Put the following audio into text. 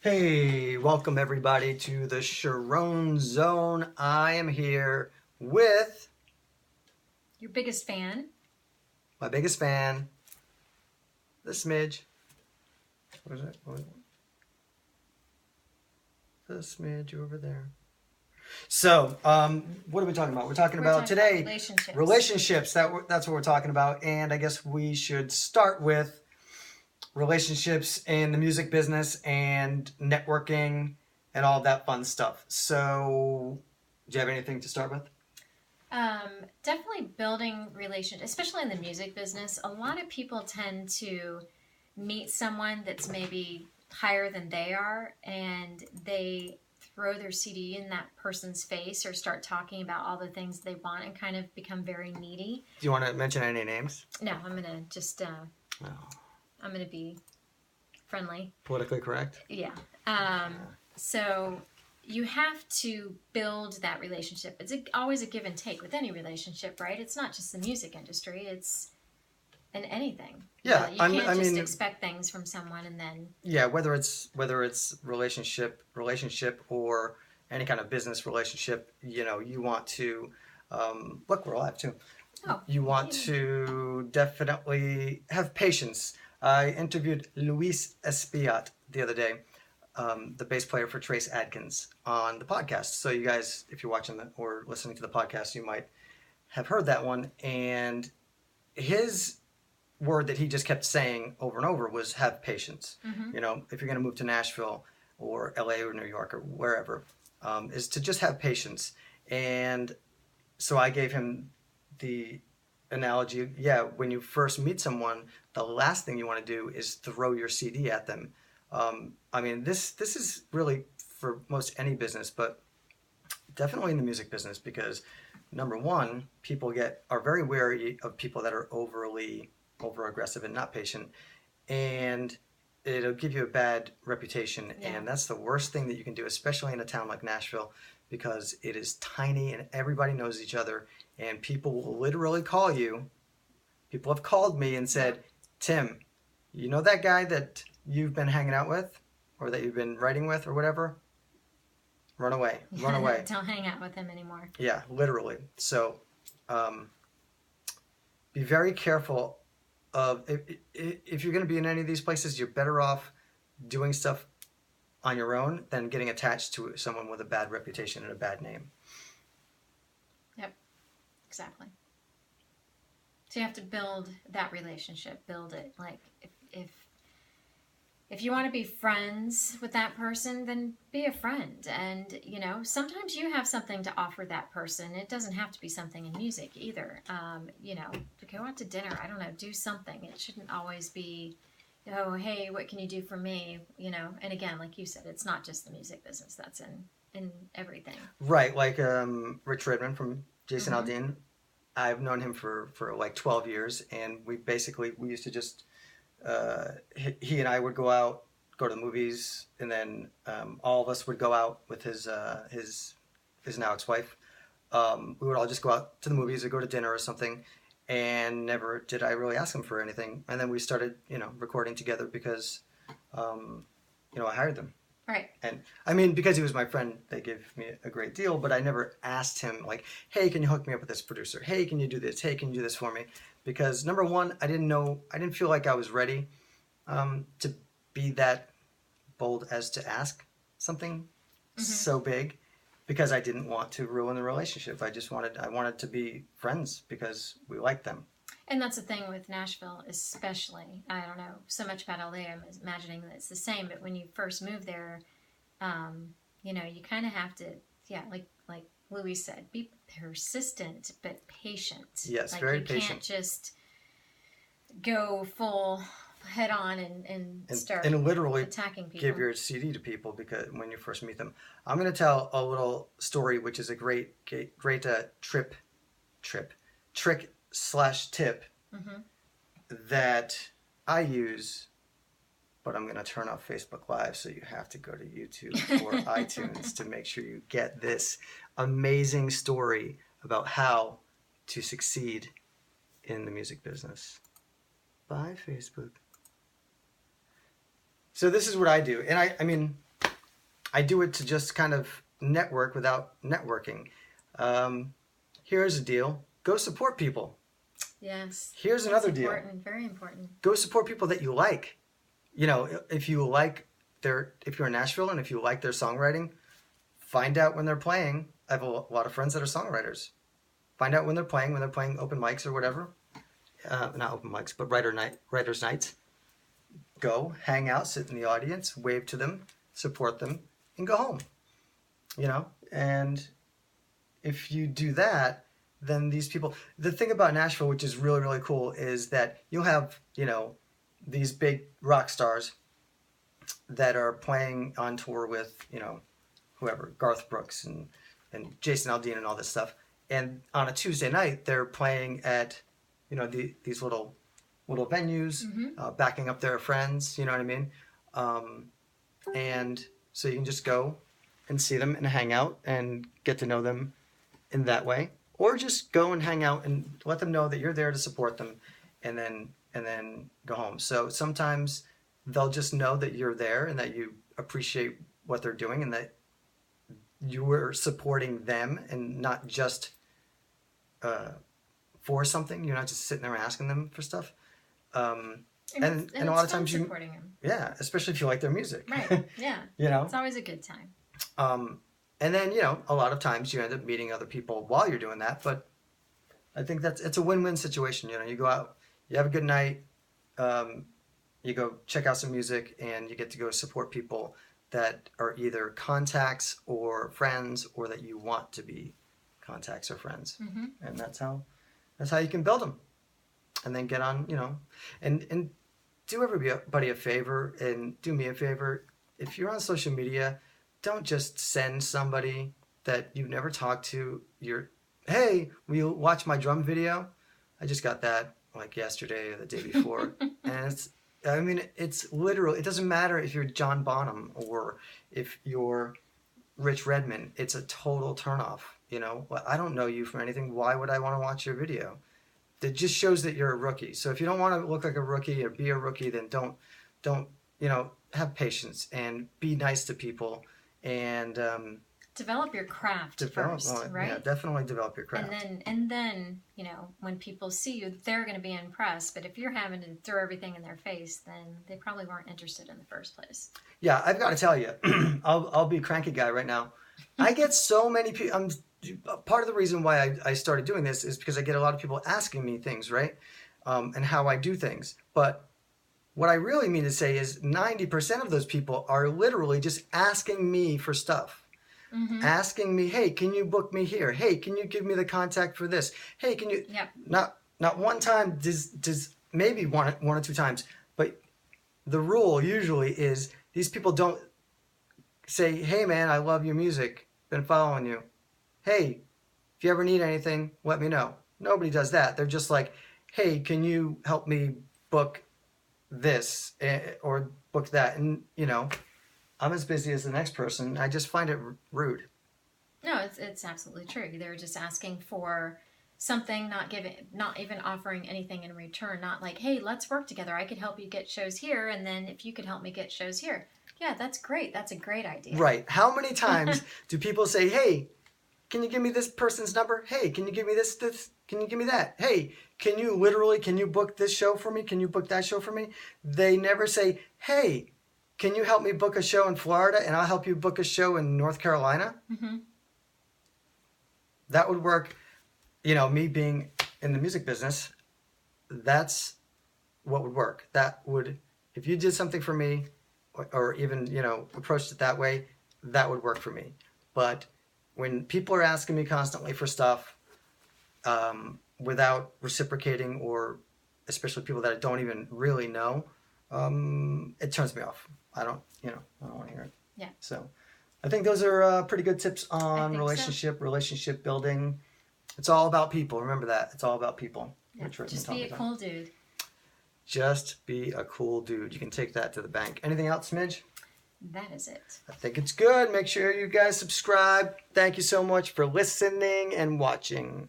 Hey, welcome everybody to the Charron Zone. I am here with Your biggest fan. my biggest fan, the smidge. What is it? The smidge over there. So, what are we talking about? We're talking about today relationships. That's what we're talking about, and I guess we should start with relationships in the music business and networking and all that fun stuff. So, do you have anything to start with? Definitely building relationships, especially in the music business. A lot of people tend to meet someone that's maybe higher than they are, and they throw their CD in that person's face or start talking about all the things they want and kind of become very needy. Do you want to mention any names? No, I'm gonna just I'm gonna be friendly. Politically correct? Yeah. So you have to build that relationship. It's always a give and take with any relationship, right? It's not just the music industry. It's in anything. Yeah, you can't just expect things from someone and then. Yeah, whether it's relationship or any kind of business relationship, you want to look. We're alive too. Oh, you want to definitely have patience. I interviewed Luis Espiat the other day, the bass player for Trace Adkins, on the podcast. So you guys, if you're watching or listening to the podcast, you might have heard that one. And his word that he just kept saying over and over was have patience. Mm-hmm. If you're going to move to Nashville or LA or New York or wherever, is to just have patience. And so I gave him the analogy, when you first meet someone, the last thing you want to do is throw your CD at them. This is really for most any business, but definitely in the music business, because number one, people are very wary of people that are over aggressive and not patient, and it'll give you a bad reputation. Yeah. And that's the worst thing that you can do, especially in a town like Nashville, because it is tiny and everybody knows each other, and people will literally call you. People have called me and said, Tim, you know that guy that you've been hanging out with or that you've been writing with or whatever? Run away. Don't hang out with him anymore. Yeah, literally. So be very careful of if you're going to be in any of these places, you're better off doing stuff on your own than getting attached to someone with a bad reputation and a bad name. Yep, exactly. So you have to build that relationship, build it. Like if you want to be friends with that person, then be a friend. And, sometimes you have something to offer that person. It doesn't have to be something in music either. To go out to dinner, I don't know, do something. It shouldn't always be, oh, hey, what can you do for me? And again, like you said, it's not just the music business. That's in everything. Right, like Rich Redmond from Jason Aldean. I've known him for like 12 years, and we used to just, he and I would go to the movies, and then all of us would go out with his now ex-wife. We would all just go out to the movies or go to dinner or something, and never did I really ask him for anything. And then we started, recording together because, I hired them. Right. And because he was my friend, they gave me a great deal, but I never asked him like, hey, can you hook me up with this producer? Hey, can you do this? Hey, can you do this for me? Because number one, I didn't feel like I was ready to be that bold as to ask something so big, because I didn't want to ruin the relationship. I wanted to be friends because we liked them. And that's the thing with Nashville, especially. I don't know so much about LA. I'm imagining that it's the same. But when you first move there, you kind of have to, like Louis said, be persistent but patient. Yes, very patient. You can't just go full head on and start and literally attacking people. Give your CD to people because when you first meet them. I'm going to tell a little story, which is a great trick/tip that I use, but I'm going to turn off Facebook Live, so you have to go to YouTube or iTunes to make sure you get this amazing story about how to succeed in the music business. Bye, Facebook. So this is what I do, and I do it to just kind of network without networking. Um, here's a deal: go support people. Yes, Here's that's another deal: important. Very important. go support people that you like. You know, if you like if you're in Nashville and if you like their songwriting, find out when they're playing. I have a lot of friends that are songwriters. Find out when they're playing open mics or whatever. Not open mics, but writers' nights. Go, hang out, sit in the audience, wave to them, support them, and go home. You know, and if you do that, then these people. The thing about Nashville, which is really really cool, is that you'll have these big rock stars that are playing on tour with whoever, Garth Brooks and Jason Aldean and all this stuff. And on a Tuesday night, they're playing at these little venues, backing up their friends. You know what I mean? And so you can just go and see them and hang out and get to know them in that way, or just go and hang out and let them know that you're there to support them, and then go home. So sometimes they'll just know that you're there and that you appreciate what they're doing and that you were supporting them and not just for something. You're not just sitting there asking them for stuff. And a lot of times supporting them. Yeah, especially if you like their music. Right. Yeah. It's always a good time. And then a lot of times you end up meeting other people while you're doing that. But I think it's a win-win situation. You go out, you have a good night, you go check out some music, and you get to go support people that are either contacts or friends, or that you want to be contacts or friends. Mm-hmm. And that's how you can build them. And then get on, and do everybody a favor, and do me a favor. If you're on social media, don't just send somebody that you've never talked to hey, will you watch my drum video? I just got that like yesterday or the day before. And it's literal. It doesn't matter if you're John Bonham or if you're Rich Redman. It's a total turnoff. I don't know you from anything. Why would I want to watch your video? It just shows that you're a rookie. So if you don't want to look like a rookie or be a rookie, then don't have patience and be nice to people and develop your craft first, right? Yeah, definitely develop your craft. And then when people see you, they're going to be impressed. But if you're having to throw everything in their face, then they probably weren't interested in the first place. Yeah, I've got to tell you, I'll be a cranky guy right now. I get so many people. Part of the reason why I started doing this is because I get a lot of people asking me things, right? And how I do things. But what I really mean to say is 90% of those people are literally just asking me for stuff. Mm-hmm. Asking me, hey, can you book me here? Hey, can you give me the contact for this? Hey, can you... Yep. Not one time, does maybe one or two times, but the rule usually is these people don't say, hey man, I love your music, been following you. Hey, if you ever need anything, let me know. Nobody does that. They're just like, hey, can you help me book this or book that? And, I'm as busy as the next person. I just find it rude. No, it's absolutely true. They're just asking for something, not even offering anything in return. Not like, hey, let's work together. I could help you get shows here, and then if you could help me get shows here. Yeah, that's great. That's a great idea. Right. How many times do people say, hey, can you give me this person's number? Hey, can you give me this? Can you give me that? Hey, can you book this show for me? Can you book that show for me? They never say, hey, can you help me book a show in Florida and I'll help you book a show in North Carolina? Mm-hmm. That would work. Me being in the music business, that's what would work. That would, if you did something for me or even, approached it that way, that would work for me. But when people are asking me constantly for stuff without reciprocating, or especially people that I don't even really know, it turns me off. I don't want to hear it. Yeah. So I think those are pretty good tips on relationship building. It's all about people. Remember that. It's all about people. Yeah. Just be a cool dude. Just be a cool dude. You can take that to the bank. Anything else, Midge? That is it. I think it's good. Make sure you guys subscribe. Thank you so much for listening and watching.